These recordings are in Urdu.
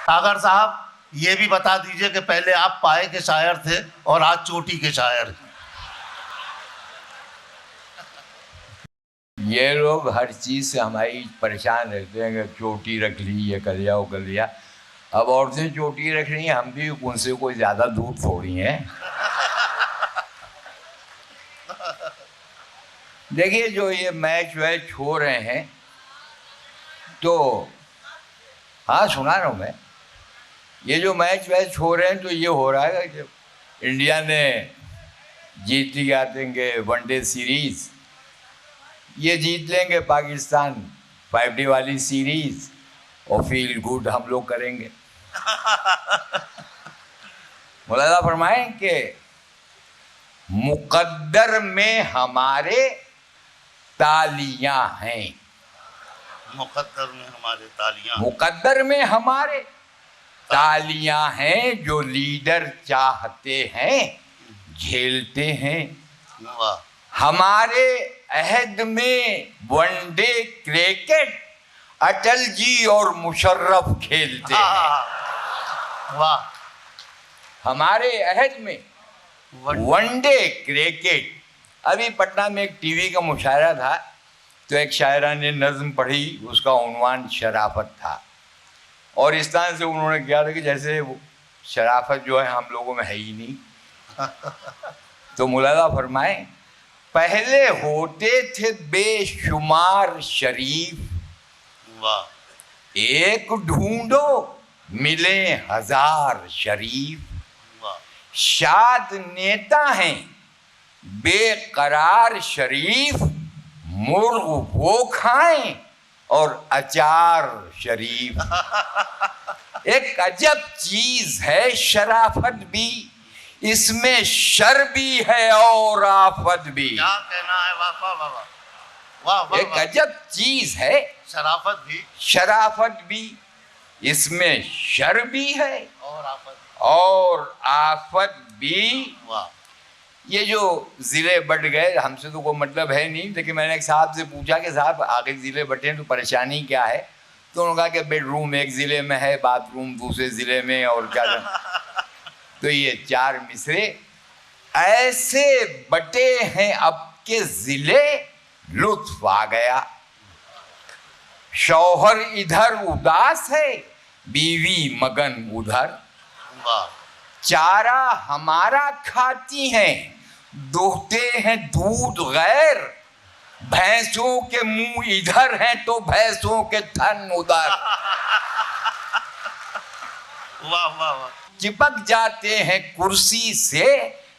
اگر صاحب یہ بھی بتا دیجئے کہ پہلے آپ پائے کے شاعر تھے اور آج چوٹی کے شاعر ہیں. یہ لوگ ہر چیز سے ہماری پریشان رہتے ہیں کہ چوٹی رکھ لی، یہ کر لیا وہ کر لیا. اب عورتیں چوٹی رکھ رہی ہیں، ہم بھی ان سے کوئی زیادہ دور تھوڑی ہیں. دیکھیے جو یہ میچ ویچ ہو رہے ہیں تو ہاں سنا رہا ہوں میں، یہ جو میچ ویچ ہو رہے ہیں تو یہ ہو رہا ہے کہ انڈیا نے جیت لیا دیں گے ون ڈے سیریز، یہ جیت لیں گے پاکستان 5 ڈے والی سیریز اور فیل گڈ ہم لوگ کریں گے. ملاحظہ فرمائیں کہ مقدر میں ہمارے تالیاں ہیں. مقدر میں ہمارے تالیاں، مقدر میں ہمارے تالیاں ہیں، جو لیڈر چاہتے ہیں جھیلتے ہیں. واہ ہمارے عہد میں ون ڈے کرکٹ اٹل جی اور مشرف کھیلتے ہیں. واہ. ہمارے عہد میں ون ڈے کرکٹ. ابھی پٹنہ میں ایک ٹی وی کا مشاعرہ تھا تو ایک شاعرہ نے نظم پڑھی، اس کا عنوان شرافت تھا، اور اس طرح سے انہوں نے کیا تھا کہ جیسے وہ شرافت جو ہے ہم لوگوں میں ہے ہی نہیں. تو ملاحظہ فرمائیں، پہلے ہوتے تھے بے شمار شریف، واہ. ایک ڈھونڈو ملے ہزار شریف. واہ. شاد نیتا ہیں بے قرار شریف، مرغ وہ کھائیں اور اچار شریف. ایک عجب چیز ہے شرافت بھی، اس میں شر بھی ہے اور آفت بھی. کیا کہنا ہے. واہ واہ واہ واہ واہ. ایک عجب چیز ہے شرافت بھی شرافت بھی، اس میں شر بھی ہے اور آفت. اور آفت بھی. واہ. یہ جو ضلع بٹ گئے ہم سے تو کوئی مطلب ہے نہیں، لیکن میں نے ایک صاحب سے پوچھا کہ صاحب آگے ضلع بٹے تو پریشانی کیا ہے؟ تو انہوں نے کہا کہ بیڈ روم ایک ضلع میں ہے، باتھ روم دوسرے ضلع میں، اور کیا. تو یہ 4 مصرے ایسے بٹے ہیں اب کے ضلع لطف آ گیا. شوہر ادھر اداس ہے، بیوی مگن ادھر. واہ. چارہ ہمارا کھاتی ہیں، دوہتے ہیں دودھ غیر. بھینسوں کے منہ ادھر ہیں تو بھینسوں کے تھن ادھر. واہ واہ واہ. چپک جاتے ہیں کرسی سے،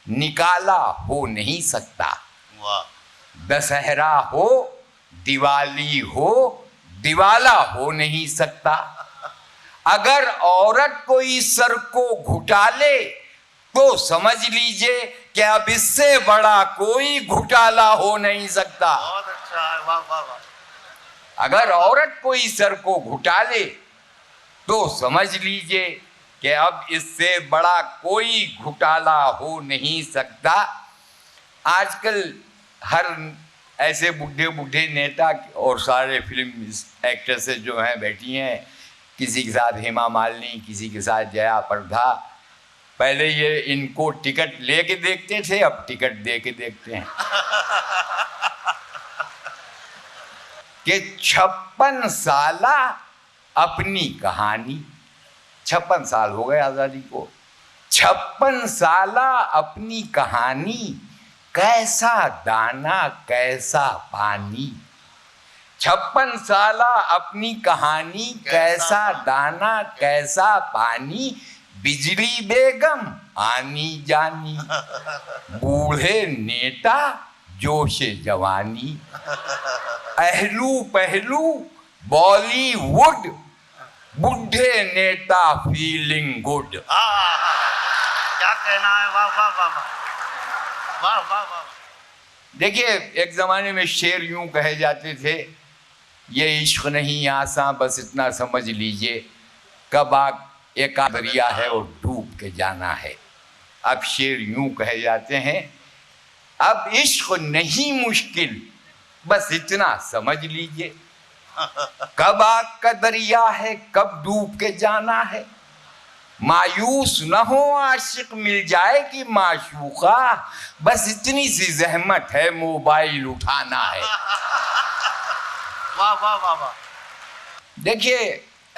نکالا ہو نہیں سکتا. واہ. دسہرا ہو دیوالی ہو، دیوالا ہو نہیں سکتا. اگر عورت کوئی سر کو گھٹا لے تو سمجھ لیجئے کہ اب اس سے بڑا کوئی گھٹالا ہو نہیں سکتا. بہت اچھا ہے. واہ واہ واہ. اگر عورت کوئی سر کو گھٹا لے تو سمجھ لیجئے کہ اب اس سے بڑا کوئی گھٹالا ہو نہیں سکتا. آج کل ہر ایسے بڈھے بڈھے نیتا اور سارے فلم ایکٹریسز جو ہیں بیٹھی ہیں، کسی کے ساتھ ہیما مالنی، کسی کے ساتھ جیا پردھا. پہلے یہ ان کو ٹکٹ لے کے دیکھتے تھے، اب ٹکٹ دے کے دیکھتے ہیں. کہ 56 سالہ اپنی کہانی، 56 سال ہو گئے آزادی کو، 56 سالہ اپنی کہانی، کیسا دانا کیسا پانی. 56 سالہ اپنی کہانی، کیسا دانا کیسا پانی. بجلی بیگم آنی جانی، بوڑھے نیتا جوش جوانی. اہلو پہلو بالی ووڈ، بڈھے نیتا فیلنگ گڈ. کیا کہنا ہے. واہ واہ واہ واہ واہ واہ واہ. دیکھیے ایک زمانے میں شعر یوں کہے جاتے تھے، یہ عشق نہیں آساں بس اتنا سمجھ لیجئے، کب ایک دریا ہے اور ڈوب کے جانا ہے. اب شعر یوں کہے جاتے ہیں، اب عشق نہیں مشکل بس اتنا سمجھ لیجئے، کب آگ کا دریا ہے کب ڈوب کے جانا ہے. مایوس نہ ہو عاشق، مل جائے گی معشوقہ، بس اتنی سی زحمت ہے موبائل اٹھانا ہے۔ واہ واہ واہ واہ۔ دیکھیے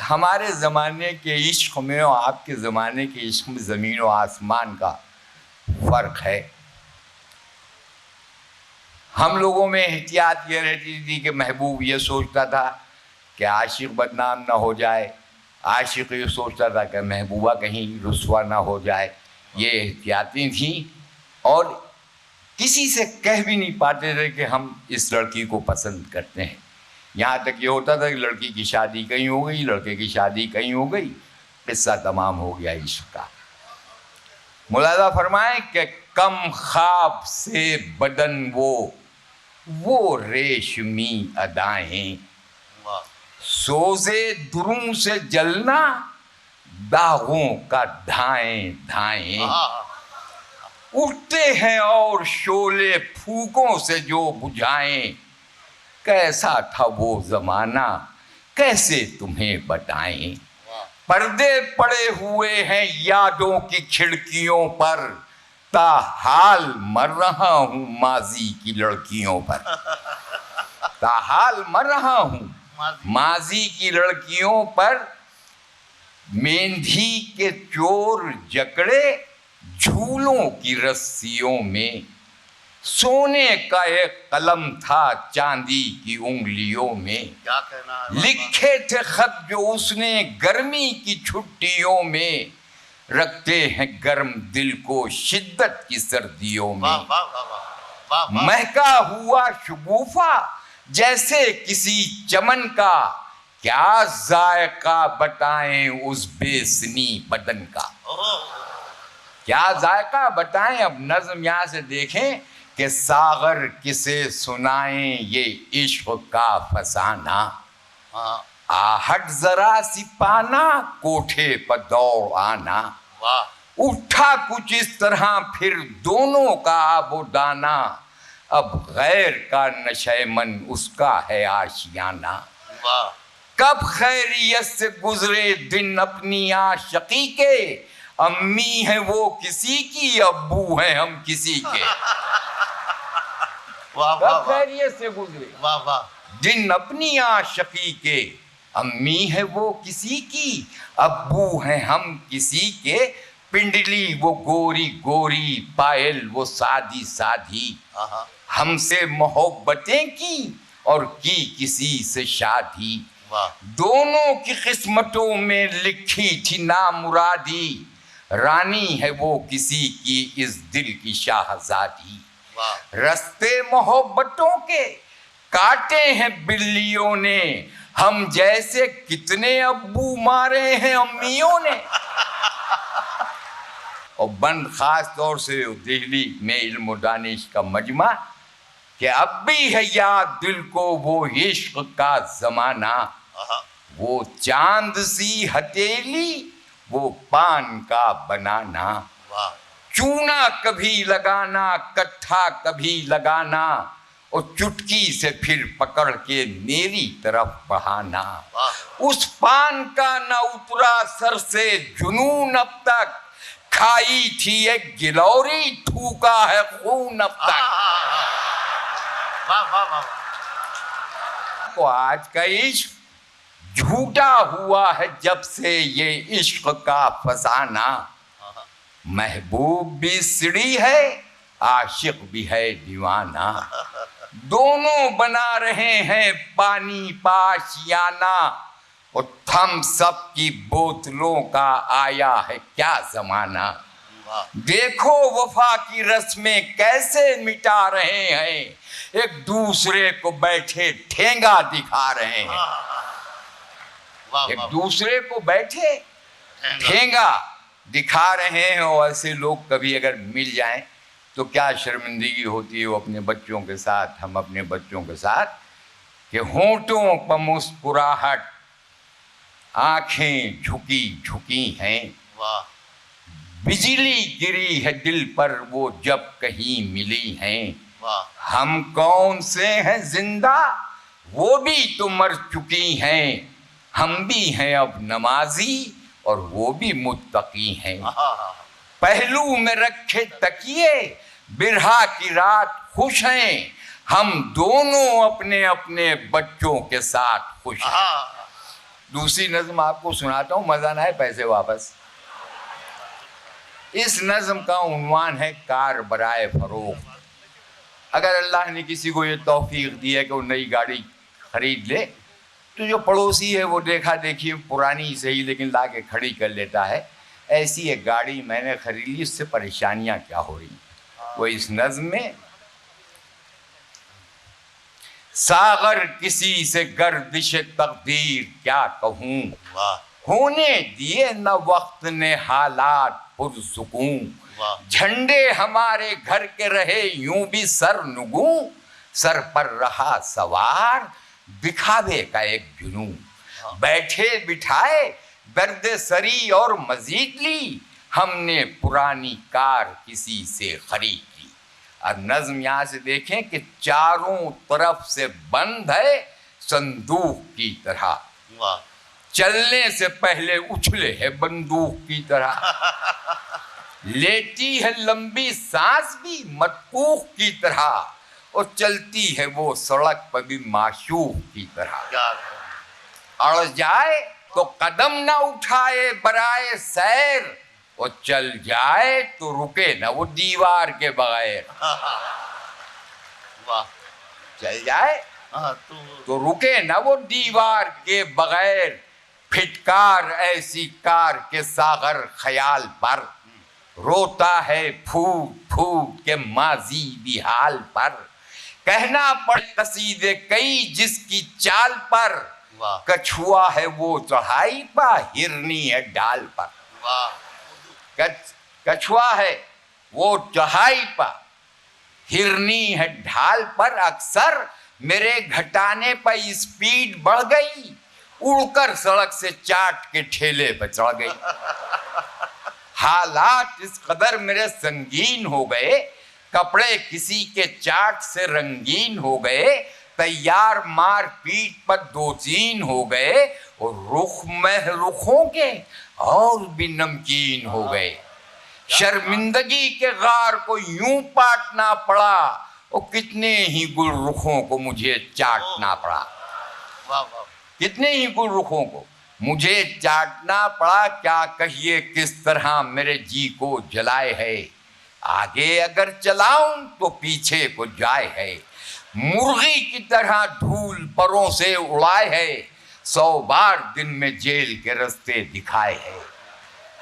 ہمارے زمانے کے عشق میں اور آپ کے زمانے کے عشق میں زمین و آسمان کا فرق ہے۔ ہم لوگوں میں احتیاط یہ رہتی تھی کہ محبوب یہ سوچتا تھا کہ عاشق بدنام نہ ہو جائے، عاشق یہ سوچتا تھا کہ محبوبہ کہیں رسوا نہ ہو جائے، یہ احتیاطیں تھیں، اور کسی سے کہہ بھی نہیں پاتے تھے کہ ہم اس لڑکی کو پسند کرتے ہیں۔ یہاں تک یہ ہوتا تھا کہ لڑکی کی شادی کہیں ہو گئی، لڑکے کی شادی کہیں ہو گئی، قصہ تمام ہو گیا عشق کا۔ ملاحظہ فرمائیں کہ کم خواب سے بدن وہ ریشمی ادائیں، سوزے دروں سے جلنا داغوں کا دھائیں دھائیں، اٹھتے ہیں اور شعلے پھوکوں سے جو بجھائیں، کیسا تھا وہ زمانہ کیسے تمہیں بتائیں، پردے پڑے ہوئے ہیں یادوں کی کھڑکیوں پر، تاحال مر رہا ہوں ماضی کی لڑکیوں پر، تاحال مر رہا ہوں ماضی کی لڑکیوں پر، مہندی کے چور جکڑے جھولوں کی رسیوں میں، سونے کا ایک قلم تھا چاندی کی انگلیوں میں، کیا کہنا ہے، لکھے تھے خط جو اس نے گرمی کی چھٹیوں میں، رکھتے ہیں گرم دل کو شدت کی سردیوں میں، واہ واہ واہ واہ واہ واہ۔ مہکا ہوا شگوفہ جیسے کسی چمن کا، کیا ذائقہ بتائیں اس بے سنی بدن کا، کیا ذائقہ بتائیں۔ اب نظم یہاں سے دیکھیں کہ ساغر کسے سنائیں یہ عشق کا فسانہ، آہٹ ذرا سی پانا کوٹھے پر دوڑ آنا، اٹھا کچھ اس طرح پھر دونوں کا آب و دانا، اب غیر کا نشہ من اس کا ہے آشیانہ، کب خیریت سے گزرے دن اپنی عاشقی کے، امی ہیں وہ کسی کی ابو ہیں ہم کسی کے، کب خیریت سے گزرے دن اپنی عاشقی کے، امی ہے وہ کسی کی ابو ہیں ہم کسی کے، پنڈلی وہ گوری گوری پائل وہ سادی سادی، ہم سے محبتیں کی اور کی کسی سے شادی، دونوں کی قسمتوں میں لکھی تھی نامرادی، رانی ہے وہ کسی کی اس دل کی شاہزادی، رستے محبتوں کے کاٹے ہیں بلیوں نے، ہم جیسے کتنے ابو مارے ہیں امیوں نے۔ اور بند خاص طور سے دہلی میں علم و دانش کا مجمع کہ اب بھی ہے یاد دل کو وہ عشق کا زمانہ، وہ چاند سی ہتیلی وہ پان کا بنانا، چونا کبھی لگانا کٹھا کبھی لگانا، اور چٹکی سے پھر پکڑ کے میری طرف بڑھانا، اس پان کا نہ اترا سر سے جنون اب تک، کھائی تھی ایک گلوری تھوکا ہے خون اب تک۔ تو آج کا عشق جھوٹا ہوا ہے جب سے یہ عشق کا فسانہ، محبوب بھی سڑی ہے عاشق بھی ہے دیوانہ، دونوں بنا رہے ہیں پانی پاشیانہ، اور تھم سب کی بوتلوں کا آیا ہے کیا زمانہ، دیکھو وفا کی رسمیں کیسے مٹا رہے ہیں، ایک دوسرے کو بیٹھے ٹھینگا دکھا رہے ہیں، ایک دوسرے کو بیٹھے ٹھینگا دکھا رہے ہیں، اور ایسے لوگ کبھی اگر مل جائیں تو کیا شرمندگی ہوتی ہے وہ اپنے بچوں کے ساتھ، ہم اپنے بچوں کے ساتھ، کہ ہونٹوں پر مسکراہٹ آنکھیں جھکی جھکی ہیں، بجلی گری ہے دل پر وہ جب کہیں ملی ہیں، ہم کون سے ہیں زندہ وہ بھی تو مر چکی ہیں، ہم بھی ہیں اب نمازی اور وہ بھی متقی ہیں. پہلو میں رکھے تکیے برہا کی رات خوش ہیں, ہم دونوں اپنے اپنے بچوں کے ساتھ خوش ہیں. دوسری نظم آپ کو سناتا ہوں, مزہ نہ ہے پیسے واپس. اس نظم کا عنوان ہے کار برائے فروخت. اگر اللہ نے کسی کو یہ توفیق دی ہے کہ وہ نئی گاڑی خرید لے, تو جو پڑوسی ہے وہ دیکھا دیکھی پرانی صحیح لیکن لا کے کھڑی کر لیتا ہے. ایسی ایک گاڑی میں نے خرید لی, اس سے پریشانیاں کیا ہو رہی. وہ اس نظم میں ساغر کسی سے گردش تقدیر کیا کہوں, ہونے دیے نہ وقت نے حالات پرسکون. جھنڈے ہمارے گھر کے رہے یوں بھی سر نگوں, سر پر رہا سوار دکھاوے کا ایک جنوں. بیٹھے بٹھائے درد سری اور مزید لی, ہم نے پرانی کار کسی سے خرید لی. اب نظم یہاں سے دیکھیں کہ چاروں طرف سے بند ہے صندوق کی طرح, چلنے سے پہلے اچھلے ہے بندوق کی طرح. لیتی ہے لمبی سانس بھی متکوخ کی طرح, اور چلتی ہے وہ سڑک پر بھی معشوق کی طرح. اڑ جائے تو قدم نہ اٹھائے برائے سیر, اور چل جائے تو رکے نہ وہ دیوار کے بغیر. چل جائے تو رکے نہ وہ دیوار کے بغیر. پھٹکار ایسی کار کے ساغر خیال پر, روتا ہے پھوٹ پھوٹ کے ماضی بھی حال پر. کہنا پڑے قصیدے کئی جس کی چال پر, کچھوا ہے وہ چڑھائی پا ہرنی ہے ڈال پر. کچھوا ہے وہ چڑھائی پا ہرنی ہے ڈھال پر. اکثر میرے گھٹانے پر اسپیڈ بڑھ گئی, اڑ کر سڑک سے چاٹ کے ٹھیلے پہ چڑھ گئی. حالات اس قدر میرے سنگین ہو گئے, کپڑے کسی کے چاٹ سے رنگین ہو گئے, تیار مار پیٹ پر دو تین ہو گئے, اور رخ میں رخوں کے اور بھی نمکین ہو گئے. شرمندگی کے غار کو یوں پاٹنا پڑا, اور کتنے ہی گل رخوں کو مجھے چاٹنا پڑا. کتنے ہی گل رخوں کو مجھے چاٹنا پڑا. کیا کہیے کس طرح میرے جی کو جلائے ہے, آگے اگر چلاؤں تو پیچھے کو جائے ہے. مرغی کی طرح دھول پروں سے اڑائے ہے, 100 بار دن میں جیل کے رستے دکھائے ہے.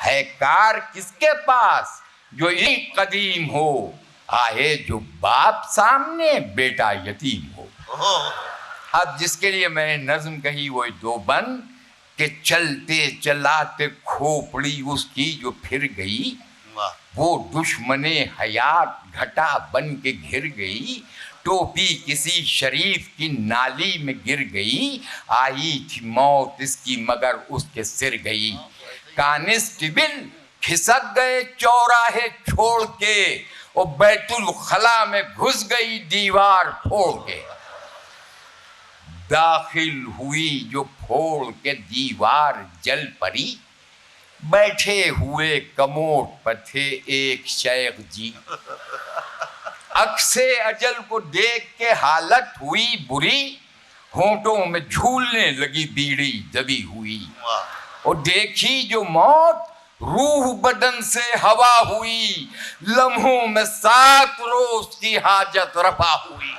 ہے کار کس کے پاس جو اتنی قدیم ہو, آئے جو باپ سامنے بیٹا یتیم ہو. اب جس کے لیے میں نے نظم کہی وہ دو بند کہ چلتے چلاتے کھوپڑی اس کی جو پھر گئی, وہ دشمن حیات گھٹا بن کے گر گئی. ٹوپی کسی شریف کی نالی میں گر گئی, آئی تھی موت اس کی مگر اس کے سر گئی. کانسٹیبل کھسک گئے چوراہے چھوڑ کے, اور بیت الخلا میں گھس گئی دیوار پھوڑ کے. داخل ہوئی جو پھوڑ کے دیوار جل پڑی, بیٹھے ہوئے کموڈ پر تھے ایک شیخ جی. عکس اجل کو دیکھ کے حالت ہوئی بری, ہونٹوں میں جھولنے لگی بیڑی دبی ہوئی. اور دیکھی جو موت روح بدن سے ہوا ہوئی, لمحوں میں 7 روز کی حاجت رفع ہوئی.